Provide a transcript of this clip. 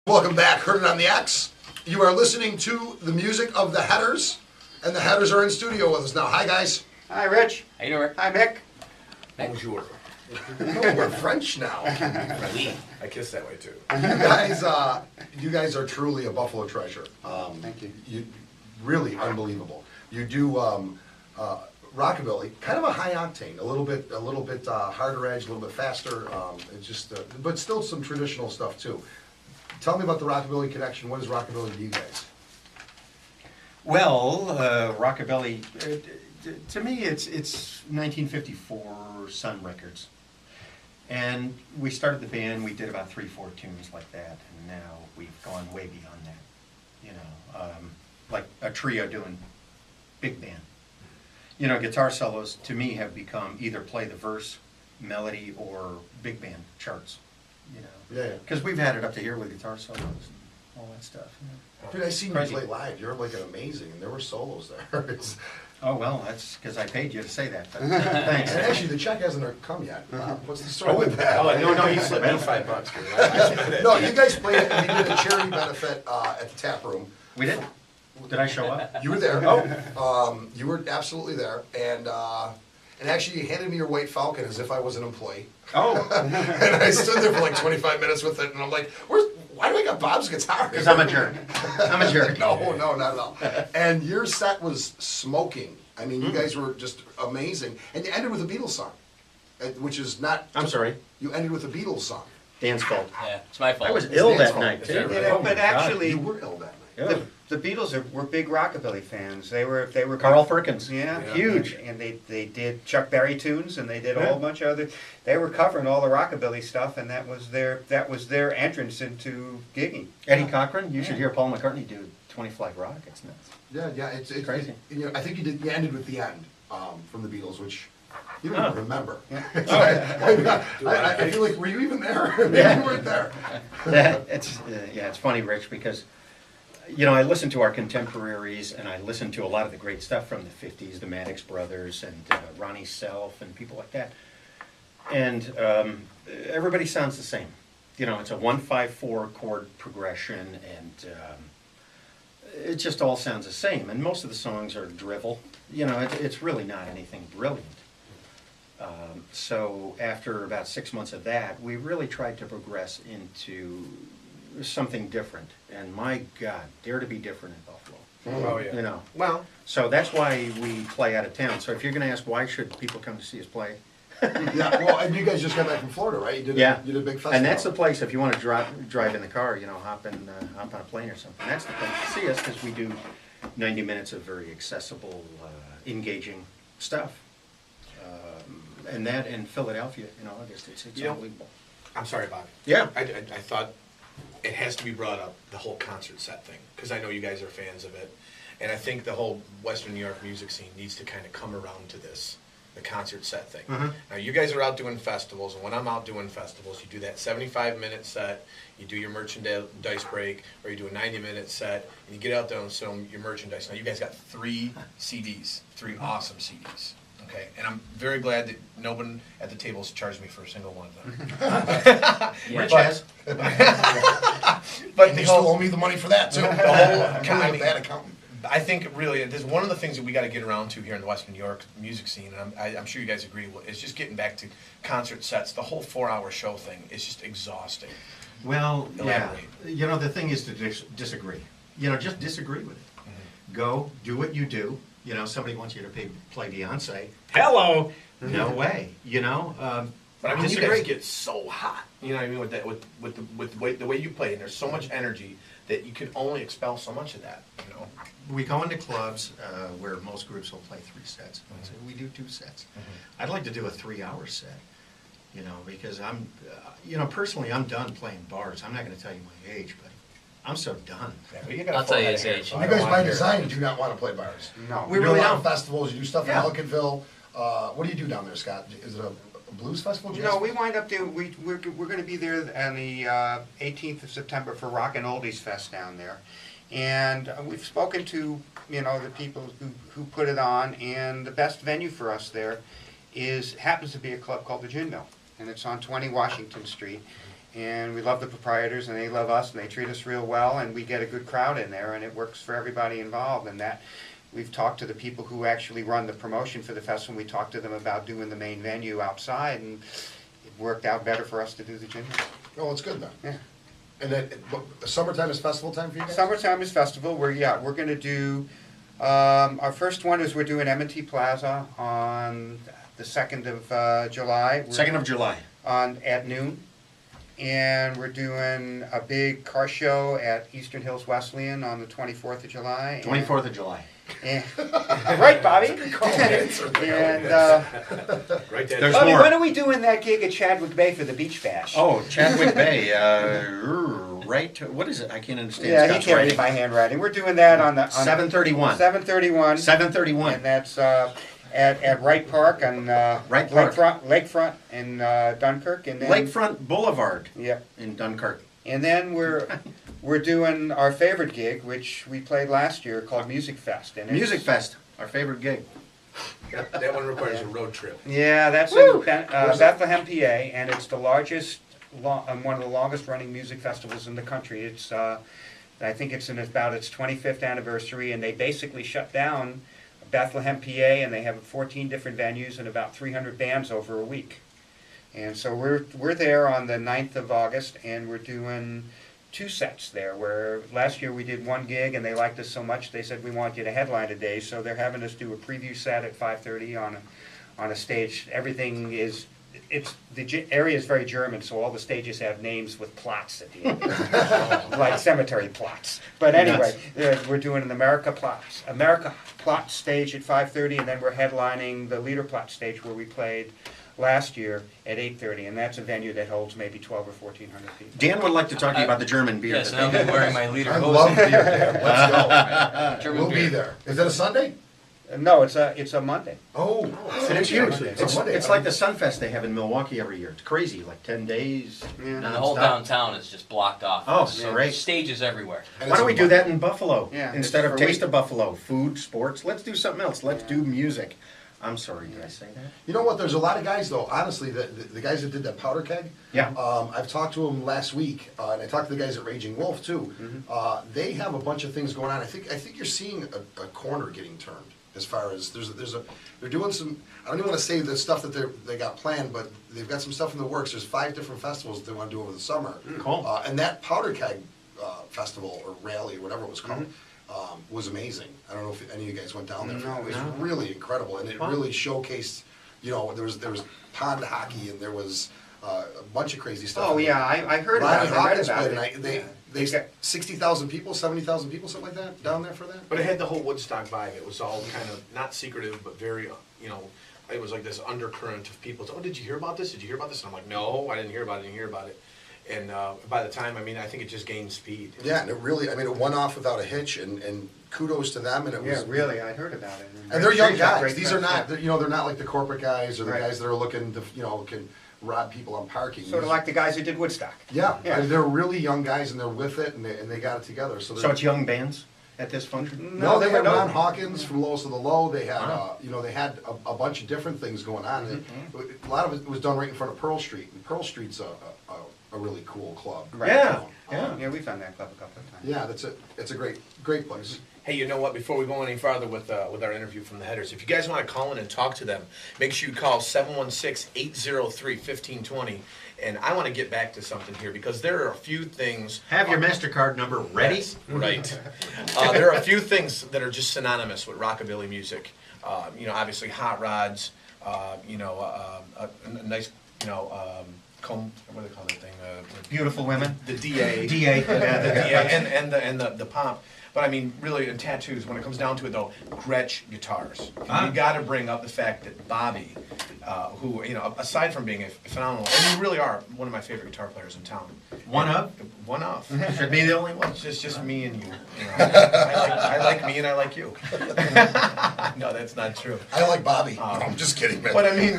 Welcome back, Heard It on the X. You are listening to the music of the Headers, and the Headers are in studio with us now. Hi, guys. Hi, Rich. How you doing, Rick? Hi, Mick. Bonjour. No, we're French now. I kiss that way too. You guys are truly a Buffalo treasure. Thank you. Really unbelievable. You do rockabilly, kind of a high octane, a little bit harder edge, a little bit faster. But still some traditional stuff too. Tell me about the rockabilly connection. What is rockabilly to you guys? Well, rockabilly, to me, it's 1954 Sun Records, and we started the band. We did about 3-4 tunes like that, and now we've gone way beyond that. You know, like a trio doing big band. You know, guitar solos to me have become either play the verse, melody, or big band charts. You know, Yeah. because we've had it up to here with guitar solos and all that stuff. You know. Dude, I seen you Crazy. play live. You're like amazing, and there were solos there. Oh, well, that's because I paid you to say that. But thanks. And actually, the check hasn't come yet. What's the story with that? Oh, no, you slipped me $5. No, you guys played. We did a charity benefit at the tap room. We did? Did I show up? You were there. Oh, you were absolutely there, and actually, you handed me your white Falcon as if I was an employee. Oh. And I stood there for like 25 minutes with it, and I'm like, why do I got Bob's guitar? Because I'm a jerk. I'm a jerk. No, not at all. And your set was smoking. I mean, you guys were just amazing. And you ended with a Beatles song, which is not... I'm sorry. You ended with a Beatles song. Dan's fault. Yeah, it's my fault. I was It's ill Dan's that fault. night, Is too. that right? Oh, my But God. actually, You were ill that night. Yeah. the Beatles were big rockabilly fans. They were Carl Perkins. Yeah, Huge. And they did Chuck Berry tunes, and they did a Yeah. whole bunch of other. They were covering all the rockabilly stuff, and that was their entrance into gigging. Eddie Cochran, you should hear Paul McCartney do 20 Flag Rock. It's nuts. Yeah, it's Crazy. You know, I think you ended with The End from the Beatles, which you don't Oh. even remember. Oh. I feel like, were you even there? Maybe Yeah. you weren't there. It's funny, Rich, because, you know, I listen to our contemporaries, and I listen to a lot of the great stuff from the 50s, the Maddox Brothers, and Ronnie Self, and people like that. And everybody sounds the same. You know, it's a 1-5-4 chord progression, and it just all sounds the same. And most of the songs are drivel. You know, it's really not anything brilliant. So after about 6 months of that, we really tried to progress into something different. And my God, dare to be different in Buffalo. Oh, yeah. You know. Well, So that's why we play out of town. So if you're going to ask why should people come to see us play, Yeah, well, and you guys just got back from Florida, right? You did a big festival. and that's the place. If you want to drive in the car, you know, hop on a plane or something. That's the place to see us because we do 90 minutes of very accessible, engaging stuff. And that in Philadelphia in August, it's You know, unbelievable. I'm sorry, Bobby. Yeah. I thought it has to be brought up, the whole concert set thing, because I know you guys are fans of it. And I think the whole Western New York music scene needs to kind of come around to this, the concert set thing. Mhm. Now, you guys are out doing festivals, and when I'm out doing festivals, you do that 75-minute set, you do your merchandise break, or you do a 90-minute set, and you get out there and sell your merchandise. Now, you guys got 3 CDs, 3 awesome CDs. Okay, and I'm very glad that no one at the tables charged me for a single one of them. Rich But- has. But And the you still whole, owe me the money for that, too. the whole, I'm I a mean, bad accountant. I think really, there's one of the things that we got to get around to here in the Western New York music scene, and I'm sure you guys agree, is just getting back to concert sets. The whole 4-hour show thing is just exhausting. Well, yeah. Elaborate. You know, the thing is to disagree. You know, just disagree with it. Go, do what you do. You know, somebody wants you to play Beyonce. Hello! No way, you know? But I mean, you disagree. guys get so hot. You know what I mean? With the way you play, and there's so much energy that you can only expel so much of that. You know. We go into clubs where most groups will play 3 sets. So we do 2 sets. I'd like to do a 3-hour set, you know, because I'm, you know, personally, I'm done playing bars. I'm not going to tell you my age, but I'm so done. Yeah, but you got a I'll tell you full his head of age. hair, so You I don't guys, wanna by hear it. design, do not want to play bars. No. We You do really a lot don't. of festivals, you do stuff Yeah. in Elkinville. What do you do down there, Scott? Is it a blues festival? jazz No, we wind up doing. We're going to be there on the 18th of September for Rock and Oldies Fest down there, and we've spoken to the people who put it on, and the best venue for us there happens to be a club called the Gin Mill, and it's on 20 Washington Street. And we love the proprietors, and they love us, and they treat us real well, and we get a good crowd in there, and it works for everybody involved. And that, we've talked to the people who actually run the promotion for the festival. We talked to them about doing the main venue outside, and it worked out better for us to do the gym. Oh, it's good then. Yeah. And then, summertime is festival time for you guys? Summertime is festival. We're going to do. Our first one is we're doing M&T Plaza on the 2nd of July. 2nd of July. At noon. And we're doing a big car show at Eastern Hills Wesleyan on the 24th of July. 24th of July. And, right, Bobby? And Right there. There's Bobby, more. when are we doing that gig at Chadwick Bay for the Beach Bash? Oh, Chadwick Bay, right, what is it? I can't understand yeah, he Scott's can't writing. read my handwriting. We're doing that on the 7:31. 7:31. 7:31. And that's at Wright Park on Wright Park. Lakefront in Dunkirk. And then, Lakefront Boulevard Yep. in Dunkirk. And then we're doing our favorite gig, which we played last year, called Music Fest. And it's- Music Fest, our favorite gig. That one requires a road trip. Yeah, that's Woo! in Bethlehem, PA, and it's the largest, one of the longest running music festivals in the country. It's, I think it's in about its 25th anniversary, and they basically shut down Bethlehem, PA, and they have 14 different venues and about 300 bands over a week. And so we're there on the 9th of August, and we're doing 2 sets there, where last year we did 1 gig, and they liked us so much, they said, we want you to headline today, so they're having us do a preview set at 5:30 on a stage. Everything is, the area is very German, so all the stages have names with plots at the end, like cemetery plots. But anyway, we're doing an America plot stage at 5:30, and then we're headlining the Leader plot stage where we played last year at 8:30, and that's a venue that holds maybe 1,200 or 1,400 people. Dan would like to talk to you about the German beer. Yes, that and they I'll be have. wearing my leader I hose. love beer, Dan. Let's go. German We'll be beer. there. Is it a Sunday? No, it's a Monday. Oh, It's huge. It's a Monday. It's like the Sunfest they have in Milwaukee every year. It's crazy, like 10 days. And the whole nonstop. downtown is just blocked off. Oh, So great. Stages everywhere. And Why it's don't we a do Monday. that in Buffalo? Yeah, Instead it's of for Taste week. of Buffalo, food, sports, let's do something else. Let's Yeah. do music. I'm sorry, did I say that? You know what? There's a lot of guys, though. Honestly, the guys that did that powder keg. Yeah. I've talked to them last week, and I talked to the guys at Raging Wolf too. They have a bunch of things going on. I think you're seeing a corner getting turned as far as they're doing some. I don't even want to say the stuff that they got planned, but they've got some stuff in the works. There's 5 different festivals that they want to do over the summer. Cool. And that powder keg festival or rally or whatever it was called. Was amazing. I don't know if any of you guys went down there. No, It was no. really incredible, and it Fun. really showcased. You know, there was pond hockey, and there was a bunch of crazy stuff. Oh yeah, I heard about Ronnie it. I read Hawkins about played, it. and they Yeah. 60,000 people, 70,000 people, something like that, down there for that. But it had the whole Woodstock vibe. It was all kind of not secretive, but very, you know, it was like this undercurrent of people. Oh, did you hear about this? Did you hear about this? And I'm like, no, I didn't hear about it. I didn't hear about it. And by the time, I mean, I think it just gained speed. Yeah, and it really, I mean, it went off without a hitch, and kudos to them, and it was. Yeah, really, I heard about it. And they're young Great job, guys. great These are press, not, yeah. they're, you know, they're not like the corporate guys or the Right. guys that are looking to, you know, can rob people on parking. Sort of These- like the guys who did Woodstock. Yeah, Yeah. and they're really young guys, and they're with it, and they got it together. So, So it's young bands at this function? No, they were had no- Ron Hawkins from Lowest of the Low. They had, Wow. you know, they had a bunch of different things going on. A lot of it was done right in front of Pearl Street, and Pearl Street's a really cool club. Right. Yeah, Yeah, yeah. we've done that club a couple of times. Yeah, it's a great place. Hey, you know what? Before we go any farther with our interview from the headers, if you guys want to call in and talk to them, make sure you call 716-803-1520. And I want to get back to something here because there are a few things. Have your MasterCard number ready? Yes, right. There are a few things that are just synonymous with rockabilly music. You know, obviously hot rods. You know, a nice, you know, what do they call that thing? Beautiful women? The DA. DA. and the pomp. But I mean, really, in tattoos, when it comes down to it, though, Gretsch guitars. You got to bring up the fact that Bobby, who, you know, aside from being a phenomenal, and you really are one of my favorite guitar players in town. One of? One of. Should be the only one. It's just me and you. I like me and I like you. No, that's not true. I like Bobby. I'm just kidding, man. But I mean,